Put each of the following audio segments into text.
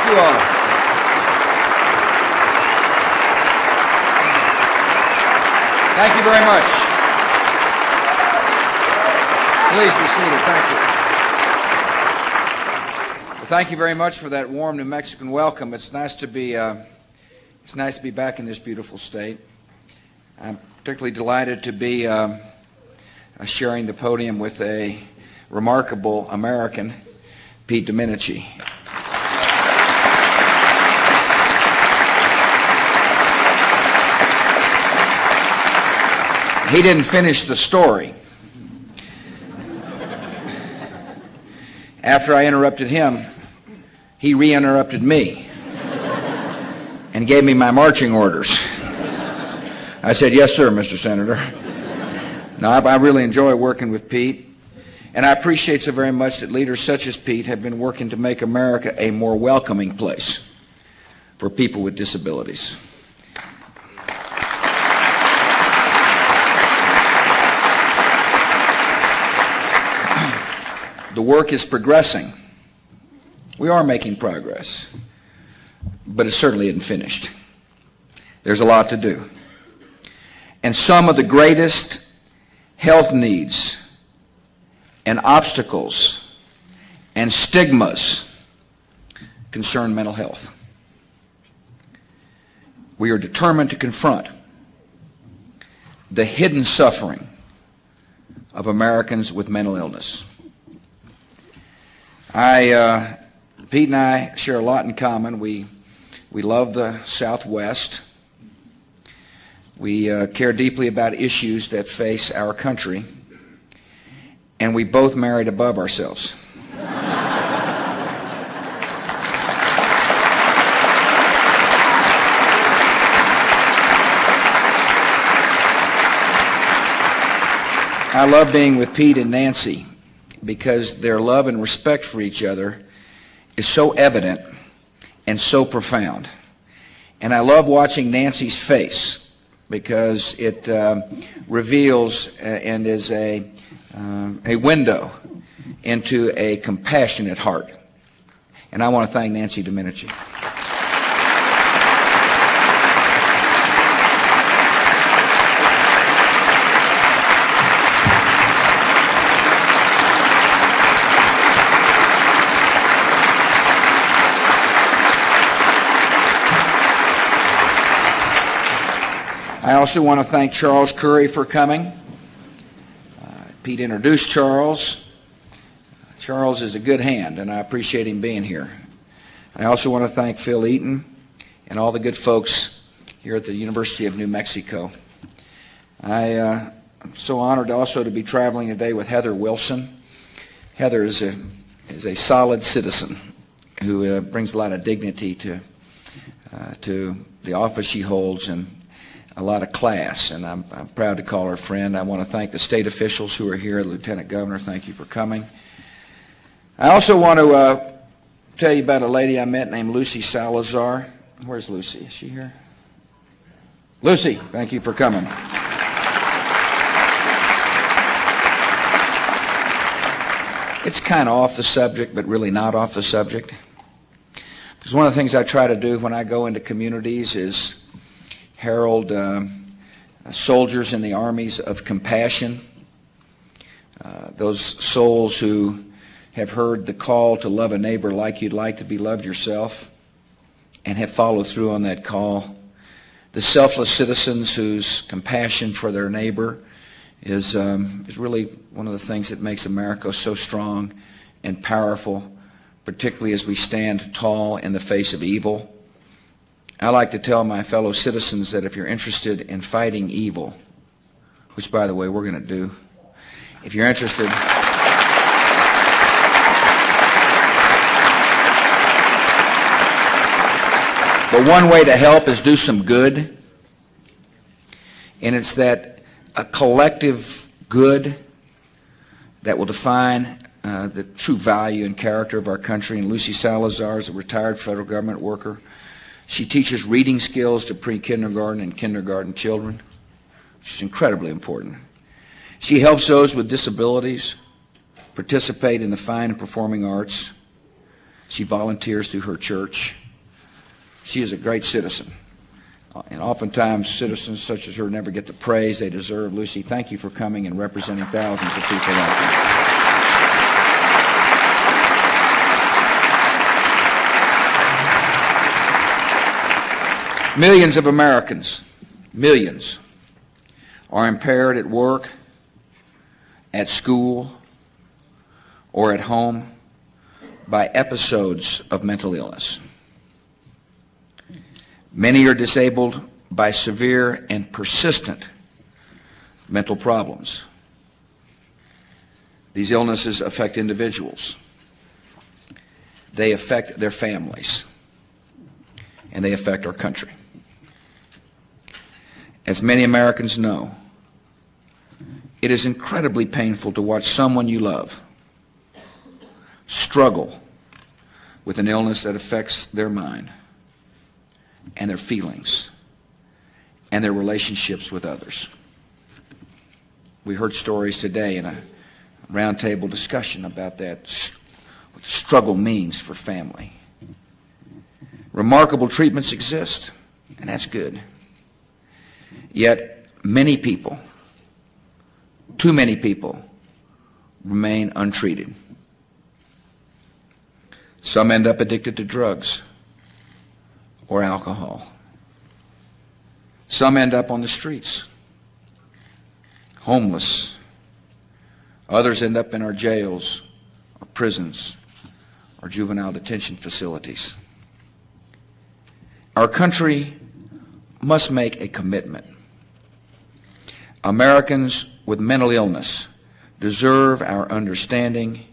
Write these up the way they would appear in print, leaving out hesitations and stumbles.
you all. Thank you very much. Please be seated. Thank you. Well, thank you very much for that warm New Mexican welcome. It's nice to be back in this beautiful state. I'm particularly delighted to be sharing the podium with a remarkable American, Pete Domenici. He didn't finish the story. After I interrupted him, he re-interrupted me and gave me my marching orders. I said, "Yes, sir, Mr. Senator." No, I really enjoy working with Pete, and I appreciate so very much that leaders such as Pete have been working to make America a more welcoming place for people with disabilities. The work is progressing. We are making progress, but it certainly isn't finished. There's a lot to do. And some of the greatest health needs and obstacles and stigmas concern mental health. We are determined to confront the hidden suffering of Americans with mental illness. Pete and I share a lot in common. We love the Southwest. We care deeply about issues that face our country, and we both married above ourselves. I love being with Pete and Nancy because their love and respect for each other is so evident and so profound. And I love watching Nancy's face because it reveals and is a window into a compassionate heart. And I want to thank Nancy Domenici. I also want to thank Charles Curry for coming. Pete introduced Charles. Charles is a good hand, and I appreciate him being here. I also want to thank Phil Eaton and all the good folks here at the University of New Mexico. I'm so honored also to be traveling today with Heather Wilson. Heather is a solid citizen who brings a lot of dignity to the office she holds and a lot of class, and I'm proud to call her friend. I want to thank the state officials who are here. Lieutenant Governor, thank you for coming. I also want to tell you about a lady I met named Lucy Salazar. Where's Lucy? Is she here? Lucy, thank you for coming. It's kind of off the subject, but really not off the subject. Because one of the things I try to do when I go into communities is herald soldiers in the armies of compassion, those souls who have heard the call to love a neighbor like you'd like to be loved yourself and have followed through on that call, the selfless citizens whose compassion for their neighbor is really one of the things that makes America so strong and powerful, particularly as we stand tall in the face of evil. I like to tell my fellow citizens that if you're interested in fighting evil, which, by the way, we're going to do, if you're interested, but one way to help is do some good, and it's that a collective good that will define the true value and character of our country. And Lucy Salazar is a retired federal government worker. She teaches reading skills to pre-kindergarten and kindergarten children, which is incredibly important. She helps those with disabilities participate in the fine and performing arts. She volunteers through her church. She is a great citizen. And oftentimes, citizens such as her never get the praise they deserve. Lucy, thank you for coming and representing thousands of people out there. Millions of Americans, millions, are impaired at work, at school, or at home by episodes of mental illness. Many are disabled by severe and persistent mental problems. These illnesses affect individuals. They affect their families. And they affect our country. As many Americans know, it is incredibly painful to watch someone you love struggle with an illness that affects their mind and their feelings and their relationships with others. We heard stories today in a roundtable discussion about that, what the struggle means for family. Remarkable treatments exist, and that's good. Yet many people, too many people, remain untreated. Some end up addicted to drugs or alcohol. Some end up on the streets, homeless. Others end up in our jails, our prisons, our juvenile detention facilities. Our country must make a commitment. Americans with mental illness deserve our understanding,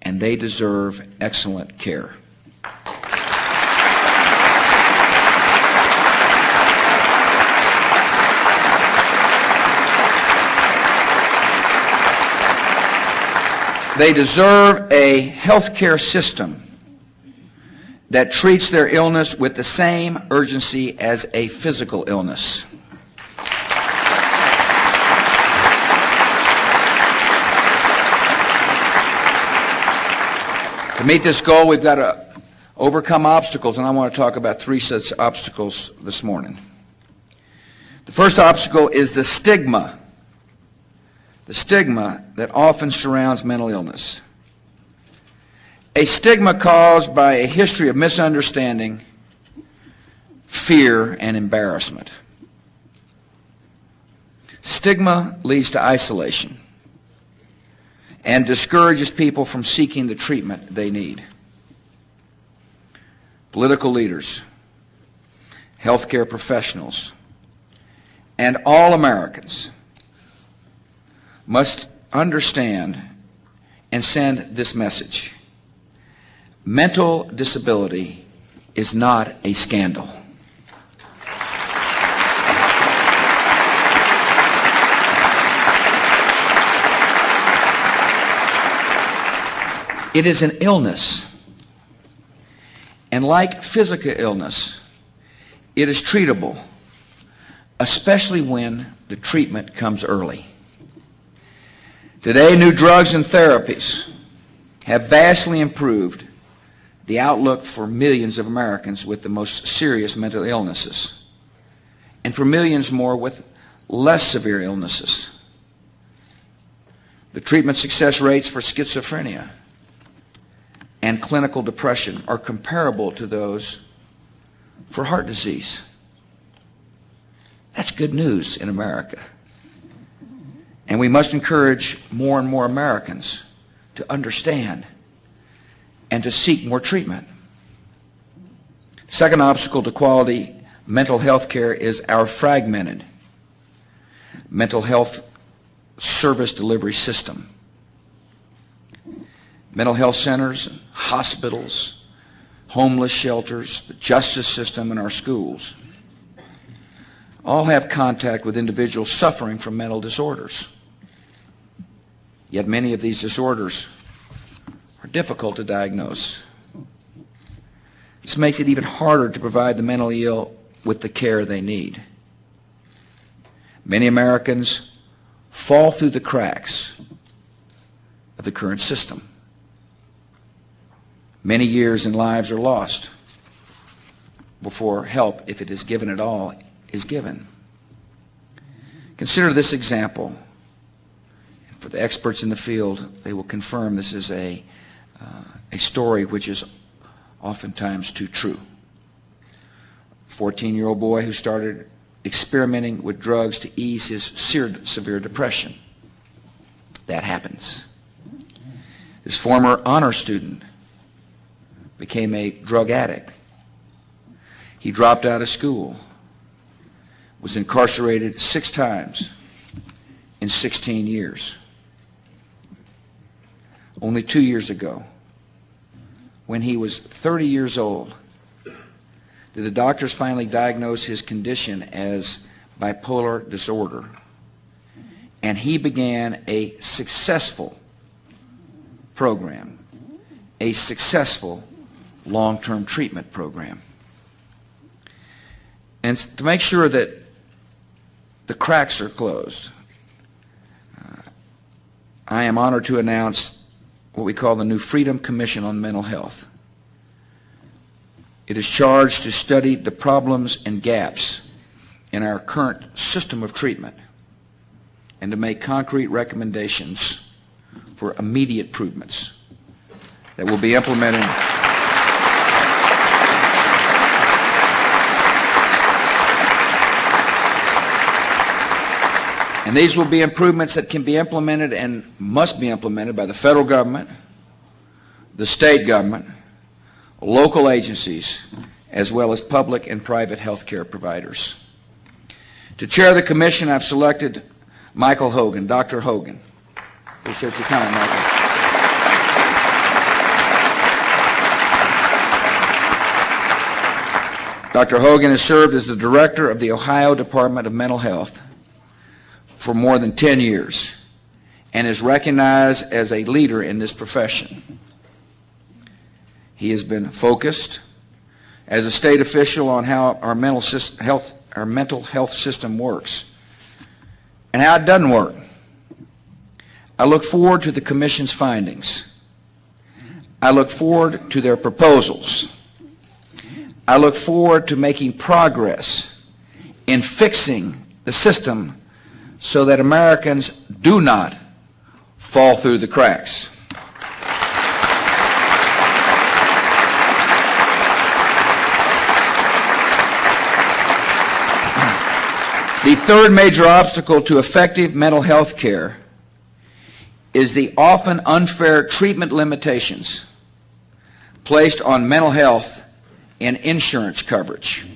and they deserve excellent care. They deserve a health care system that treats their illness with the same urgency as a physical illness. To meet this goal, we've got to overcome obstacles, and I want to talk about three such obstacles this morning. The first obstacle is the stigma that often surrounds mental illness. A stigma caused by a history of misunderstanding, fear, and embarrassment. Stigma leads to isolation and discourages people from seeking the treatment they need. Political leaders, healthcare professionals, and all Americans must understand and send this message. Mental disability is not a scandal. It is an illness. And like physical illness, it is treatable, especially when the treatment comes early. Today, new drugs and therapies have vastly improved the outlook for millions of Americans with the most serious mental illnesses, and for millions more with less severe illnesses. The treatment success rates for schizophrenia and clinical depression are comparable to those for heart disease. That's good news in America. And we must encourage more and more Americans to understand and to seek more treatment. Second obstacle to quality mental health care is our fragmented mental health service delivery system. Mental health centers, hospitals, homeless shelters, the justice system, and our schools all have contact with individuals suffering from mental disorders. Yet many of these disorders are difficult to diagnose. This makes it even harder to provide the mentally ill with the care they need. Many Americans fall through the cracks of the current system. Many years and lives are lost before help, if it is given at all, is given. Consider this example. For the experts in the field, they will confirm this is a story which is oftentimes too true. A 14-year-old boy who started experimenting with drugs to ease his severe depression. That happens. His former honor student became a drug addict. He dropped out of school, was incarcerated 6 times in 16 years. Only 2 years ago, when he was 30 years old, did the doctors finally diagnose his condition as bipolar disorder, and he began a successful program, a successful long-term treatment program. And to make sure that the cracks are closed, I am honored to announce what we call the new Freedom Commission on Mental Health. It is charged to study the problems and gaps in our current system of treatment and to make concrete recommendations for immediate improvements that will be implemented. And these will be improvements that can be implemented and must be implemented by the federal government, the state government, local agencies, as well as public and private health care providers. To chair the commission, I've selected Michael Hogan, Dr. Hogan. Appreciate you coming, Michael. Dr. Hogan has served as the director of the Ohio Department of Mental Health for more than 10 years and is recognized as a leader in this profession. He has been focused as a state official on how our mental health system works and how it doesn't work. I look forward to the Commission's findings. I look forward to their proposals. I look forward to making progress in fixing the system so that Americans do not fall through the cracks. The third major obstacle to effective mental health care is the often unfair treatment limitations placed on mental health in insurance coverage.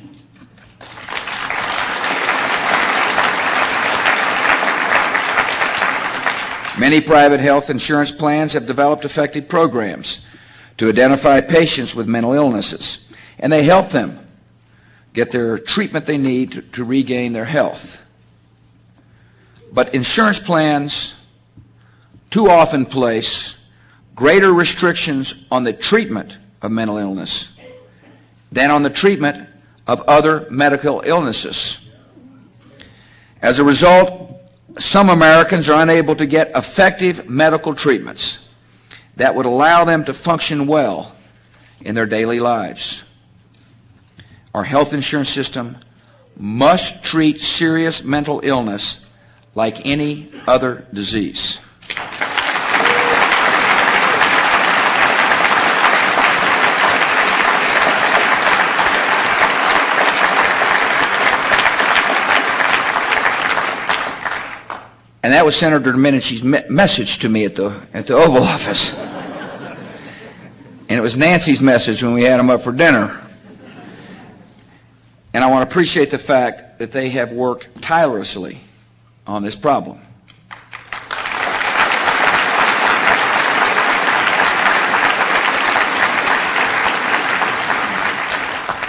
Many private health insurance plans have developed effective programs to identify patients with mental illnesses, and they help them get their treatment they need to regain their health. But insurance plans too often place greater restrictions on the treatment of mental illness than on the treatment of other medical illnesses. As a result, some Americans are unable to get effective medical treatments that would allow them to function well in their daily lives. Our health insurance system must treat serious mental illness like any other disease. And that was Senator Domeninci's message to me at the Oval Office. And it was Nancy's message when we had him up for dinner. And I want to appreciate the fact that they have worked tirelessly on this problem.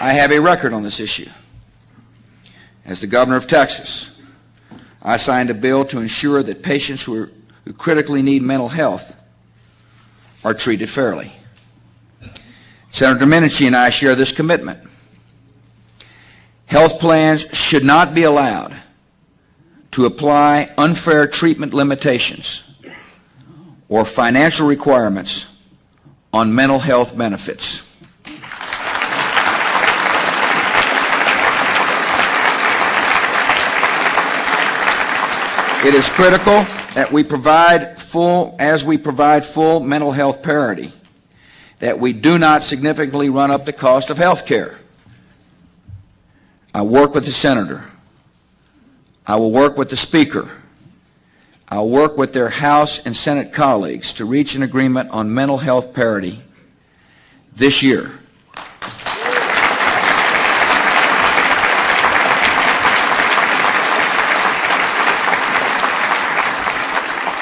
I have a record on this issue. As the governor of Texas, I signed a bill to ensure that patients who critically need mental health are treated fairly. Senator Domenici and I share this commitment. Health plans should not be allowed to apply unfair treatment limitations or financial requirements on mental health benefits. It is critical that we provide full mental health parity, that we do not significantly run up the cost of health care. I work with the senator. I will work with the speaker. I'll work with their House and Senate colleagues to reach an agreement on mental health parity this year.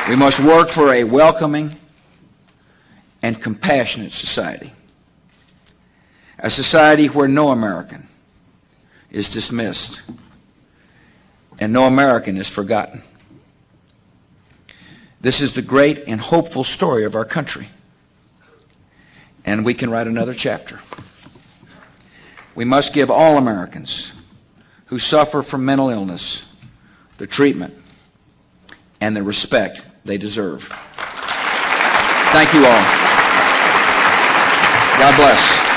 We must work for a welcoming and compassionate society, a society where no American is dismissed and no American is forgotten. This is the great and hopeful story of our country, and we can write another chapter. We must give all Americans who suffer from mental illness the treatment and the respect they deserve. Thank you all. God bless.